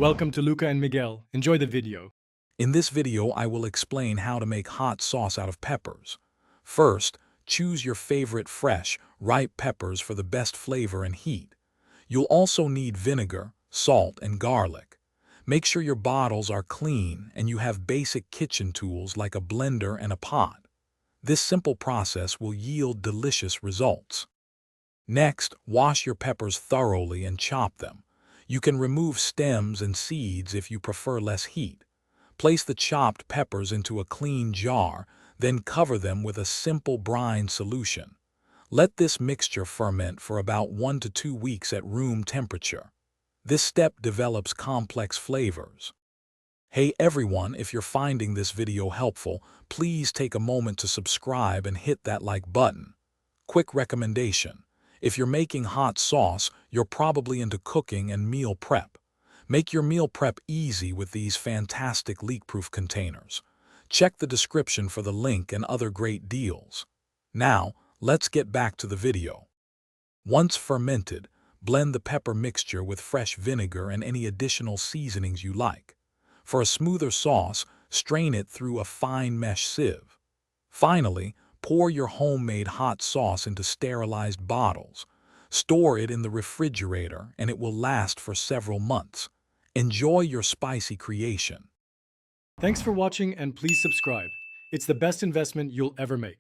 Welcome to Luca and Miguel. Enjoy the video. In this video, I will explain how to make hot sauce out of peppers. First, choose your favorite fresh, ripe peppers for the best flavor and heat. You'll also need vinegar, salt, and garlic. Make sure your bottles are clean and you have basic kitchen tools like a blender and a pot. This simple process will yield delicious results. Next, wash your peppers thoroughly and chop them. You can remove stems and seeds if you prefer less heat. Place the chopped peppers into a clean jar, then cover them with a simple brine solution. Let this mixture ferment for about 1 to 2 weeks at room temperature. This step develops complex flavors. Hey everyone, if you're finding this video helpful, please take a moment to subscribe and hit that like button. Quick recommendation. If you're making hot sauce, you're probably into cooking and meal prep. Make your meal prep easy with these fantastic leak-proof containers. Check the description for the link and other great deals. Now, let's get back to the video. Once fermented, blend the pepper mixture with fresh vinegar and any additional seasonings you like. For a smoother sauce, strain it through a fine mesh sieve. Finally, pour your homemade hot sauce into sterilized bottles. Store it in the refrigerator and it will last for several months. Enjoy your spicy creation. Thanks for watching and please subscribe. It's the best investment you'll ever make.